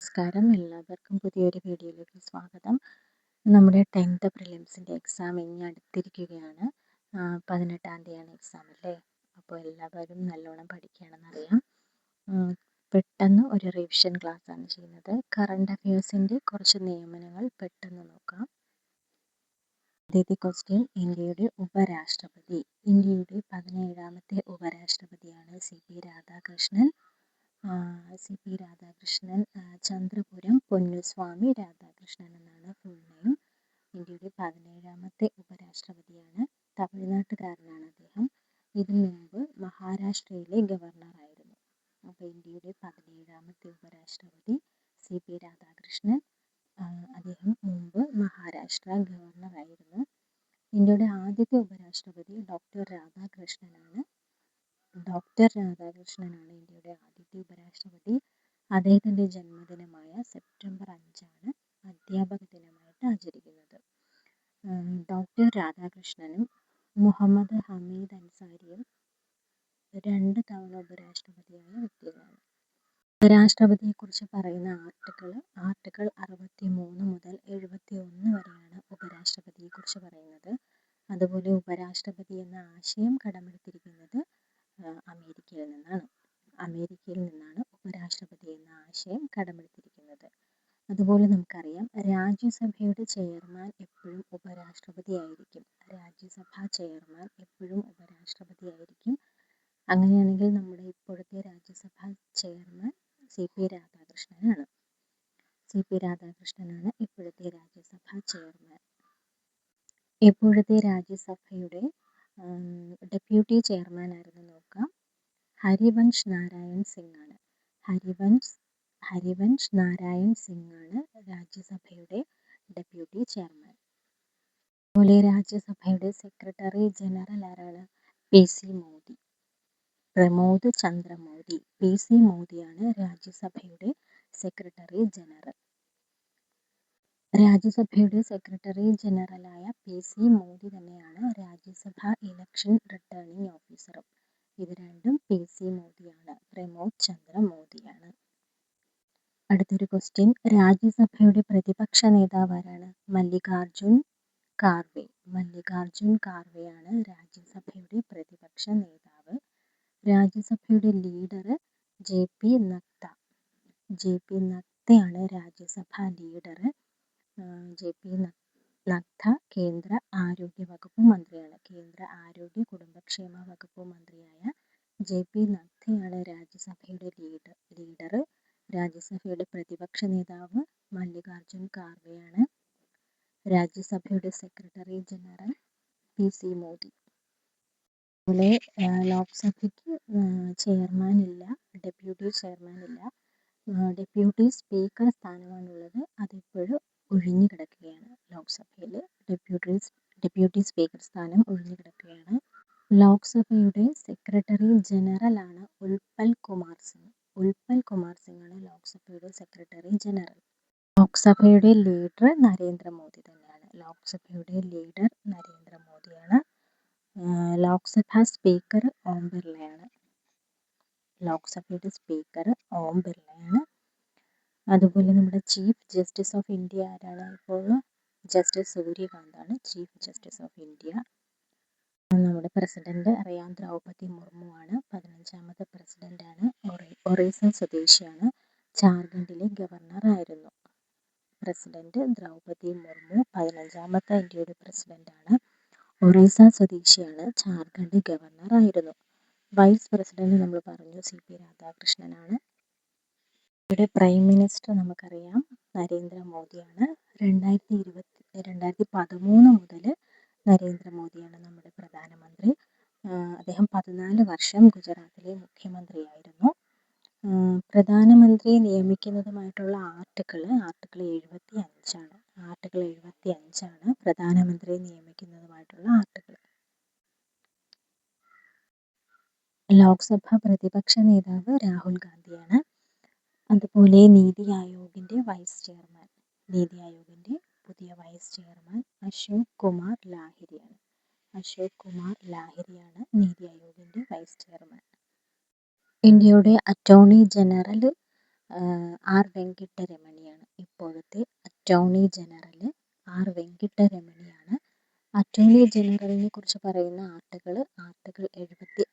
നമസ്കാരം. എല്ലാവർക്കും പുതിയൊരു വീഡിയോയിലേക്ക് സ്വാഗതം. നമ്മുടെ 10th പ്രിലിംസിൻ്റെ എക്സാം ഇനി അടുത്തിരിക്കുകയാണ്. 18-ാം തീയതിയാണ് എക്സാം അല്ലേ? അപ്പോൾ എല്ലാവരും നല്ലോണം പഠിക്കുകയാണെന്നറിയാം. പെട്ടെന്ന് ഒരു റിവിഷൻ ക്ലാസ്സാണ് ചെയ്യുന്നത്. കറണ്ട് അഫയേഴ്സിൻ്റെ കുറച്ച് നിയമനങ്ങൾ പെട്ടെന്ന് നോക്കാം. ആദ്യത്തെ ക്വസ്റ്റ്യൻ, ഇന്ത്യയുടെ ഉപരാഷ്ട്രപതി. ഇന്ത്യയുടെ 17ാമത്തെ ഉപരാഷ്ട്രപതിയാണ് സി.പി. രാധാകൃഷ്ണൻ. ചന്ദ്രപുരം പൊന്നുസ്വാമി രാധാകൃഷ്ണൻ എന്നാണ് ഫുൾ നെയിം. ഇന്ത്യയുടെ 17ാമത്തെ ഉപരാഷ്ട്രപതിയാണ്. തമിഴ്നാട്ടുകാരനാണ് അദ്ദേഹം. ഇതിനു മുമ്പ് മഹാരാഷ്ട്രയിലെ ഗവർണറായിരുന്നു. അപ്പോൾ ഇന്ത്യയുടെ 17ാമത്തെ ഉപരാഷ്ട്രപതി സി.പി. രാധാകൃഷ്ണൻ. അദ്ദേഹം മുമ്പ് മഹാരാഷ്ട്ര ഗവർണറായിരുന്നു. ഇന്ത്യയുടെ ആദ്യത്തെ ഉപരാഷ്ട്രപതി ഡോക്ടർ രാധാകൃഷ്ണനാണ്. ഇന്ത്യയുടെ ആദ്യത്തെ ഉപരാഷ്ട്രപതി. അദ്ദേഹത്തിൻ്റെ ജന്മദിനമായ സെപ്റ്റംബർ 5 അധ്യാപക ദിനമായിട്ട് ആചരിക്കുന്നത്. ഡോക്ടർ രാധാകൃഷ്ണനും മുഹമ്മദ് ഹമീദ് അൻസാരിയും 2 തവണ ഉപരാഷ്ട്രപതിയായ വ്യക്തികളാണ്. ഉപരാഷ്ട്രപതിയെക്കുറിച്ച് പറയുന്ന ആർട്ടിക്കിൾ 63 മുതൽ 71 വരെയാണ് ഉപരാഷ്ട്രപതിയെക്കുറിച്ച് പറയുന്നത്. അതുപോലെ ഉപരാഷ്ട്രപതി എന്ന ആശയം കടമെടുത്തിരിക്കുന്നത് അമേരിക്കയിൽ നിന്നാണ് ഉപരാഷ്ട്രപതി എന്ന ആശയം കടമെടുത്തിരിക്കുന്നത്. അതുപോലെ നമുക്കറിയാം, രാജ്യസഭയുടെ ചെയർമാൻ എപ്പോഴും ഉപരാഷ്ട്രപതിയായിരിക്കും. അങ്ങനെയാണെങ്കിൽ നമ്മുടെ ഇപ്പോഴത്തെ രാജ്യസഭാ ചെയർമാൻ സി.പി. രാധാകൃഷ്ണനാണ് ഇപ്പോഴത്തെ രാജ്യസഭാ ചെയർമാൻ. ഇപ്പോഴത്തെ രാജ്യസഭയുടെ ഡെപ്യൂട്ടി ചെയർമാൻ ആയിരുന്നു നോക്കാം. ഹരിവൻഷ് നാരായൺ സിംഗ് ആണ്. ഹരിവൻഷ് നാരായൺ സിംഗ് ആണ് രാജ്യസഭയുടെ ഡെപ്യൂട്ടി ചെയർമാൻ. അതുപോലെ രാജ്യസഭയുടെ സെക്രട്ടറി ജനറൽ ആരാണ്? പി.സി. മോദി. പ്രമോദ് ചന്ദ്ര മോദി. പി.സി. മോദിയാണ് രാജ്യസഭയുടെ സെക്രട്ടറി ജനറൽ. രാജ്യസഭയുടെ സെക്രട്ടറി ജനറലായ പി.സി. മോദി തന്നെയാണ് രാജ്യസഭാ ഇലക്ഷൻ റിട്ടേണിംഗ് ഓഫീസറും. ഇത് രണ്ടും പി.സി. മോദിയാണ്. പ്രമോദ് ചന്ദ്ര മോദിയാണ്. അടുത്തൊരു ക്വസ്റ്റ്യൻ, രാജ്യസഭയുടെ പ്രതിപക്ഷ നേതാവ് ആരാണ്? മല്ലികാർജുൻ ഖാർവെയാണ് രാജ്യസഭയുടെ പ്രതിപക്ഷ നേതാവ്. രാജ്യസഭയുടെ ലീഡർ ജെ.പി. നദ്ദയാണ് രാജ്യസഭാ ലീഡർ. ജെ.പി. നദ്ദ കേന്ദ്ര ആരോഗ്യ വകുപ്പ് മന്ത്രിയാണ്. കേന്ദ്ര ആരോഗ്യ കുടുംബക്ഷേമ വകുപ്പ് മന്ത്രിയായ ജെ.പി. നദ്ദയാണ് രാജ്യസഭയുടെ ലീഡർ. രാജ്യസഭയുടെ പ്രതിപക്ഷ നേതാവ് മല്ലികാർജുൻ ഖാർവെയാണ്. രാജ്യസഭയുടെ സെക്രട്ടറി ജനറൽ പി.സി. മോദി. അതുപോലെ ലോക്സഭയ്ക്ക് ചെയർമാൻ ഇല്ല, ഡെപ്യൂട്ടി ചെയർമാൻ ഇല്ല. ഡെപ്യൂട്ടി സ്പീക്കർ സ്ഥാനമാണുള്ളത്. അതിപ്പോഴും ഒഴിഞ്ഞു കിടക്കുകയാണ്. ലോക്സഭയിൽ ഡെപ്യൂട്ടി സ്പീക്കർ സ്ഥാനം ഒഴിഞ്ഞു കിടക്കുകയാണ്. ലോക്സഭയുടെ സെക്രട്ടറി ജനറൽ ആണ് ഉൽപ്പൽ കുമാർ സിംഗ് ആണ് ലോക്സഭയുടെ സെക്രട്ടറി ജനറൽ. ലോക്സഭയുടെ ലീഡർ നരേന്ദ്രമോദി തന്നെയാണ്. ലോക്സഭാ സ്പീക്കർ ഓം ബിർളയാണ്. അതുപോലെ നമ്മുടെ ചീഫ് ജസ്റ്റിസ് ഓഫ് ഇന്ത്യ ആരാണ്? ഇപ്പോൾ ജസ്റ്റിസ് സൂര്യകാന്താണ് ചീഫ് ജസ്റ്റിസ് ഓഫ് ഇന്ത്യ. നമ്മുടെ പ്രസിഡന്റ് അറിയാം, ദ്രൗപദി മുർമു ആണ്. 15ാമത്തെ പ്രസിഡന്റാണ്. ഒറീസ സ്വദേശിയാണ്. ജാർഖണ്ഡിലെ ഗവർണർ ആയിരുന്നു. പ്രസിഡന്റ് ദ്രൗപദി മുർമു 15ാമത്തെ ഇന്ത്യയുടെ പ്രസിഡന്റാണ്. ഒറീസ സ്വദേശിയാണ്. ജാർഖണ്ഡ് ഗവർണർ ആയിരുന്നു. വൈസ് പ്രസിഡന്റ് നമ്മൾ പറഞ്ഞു സി.പി. രാധാകൃഷ്ണനാണ്. ഇവിടെ പ്രൈം മിനിസ്റ്റർ നമുക്കറിയാം നരേന്ദ്രമോദിയാണ്. 2013 മുതൽ നരേന്ദ്രമോദിയാണ് നമ്മുടെ പ്രധാനമന്ത്രി. അദ്ദേഹം 14 വർഷം ഗുജറാത്തിലെ മുഖ്യമന്ത്രിയായിരുന്നു. പ്രധാനമന്ത്രിയെ നിയമിക്കുന്നതുമായിട്ടുള്ള ആർട്ടിക്കിൾ 75 പ്രധാനമന്ത്രിയെ നിയമിക്കുന്നതുമായിട്ടുള്ള ആർട്ടിക്കിൾ. ലോക്സഭാ പ്രതിപക്ഷ നേതാവ് രാഹുൽ ഗാന്ധിയാണ്. അതുപോലെ നീതി ആയോഗിൻ്റെ പുതിയ വൈസ് ചെയർമാൻ അശോക് കുമാർ ലാഹിരിയാണ് നീതി ആയോഗിൻ്റെ വൈസ് ചെയർമാൻ. ഇന്ത്യയുടെ അറ്റോർണി ജനറൽ ആർ വെങ്കിട്ടരമണിയാണ്. ഇപ്പോഴത്തെ അറ്റോർണി ജനറൽ ആർ വെങ്കിട്ടരമണിയാണ്. അറ്റോർണി ജനറലിനെ കുറിച്ച് പറയുന്ന ആർട്ടിക്കിൾ 76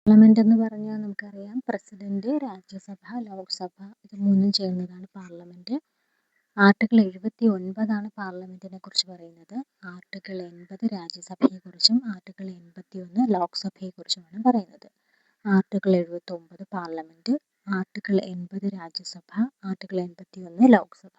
പാർലമെന്റ് എന്ന് പറഞ്ഞാൽ നമുക്കറിയാം, പ്രസിഡന്റ്, രാജ്യസഭ, ലോക്സഭ ഇത് മൂന്നും ചേർന്നതാണ് പാർലമെന്റ്. ആർട്ടിക്കിൾ 79 പാർലമെന്റിനെ കുറിച്ച് പറയുന്നത്. ആർട്ടിക്കിൾ 80 രാജ്യസഭയെക്കുറിച്ചും ആർട്ടിക്കിൾ 81 ലോക്സഭയെക്കുറിച്ചുമാണ് പറയുന്നത്. Article 79 parliament, article 80 Rajya Sabha, article 81 Lok Sabha.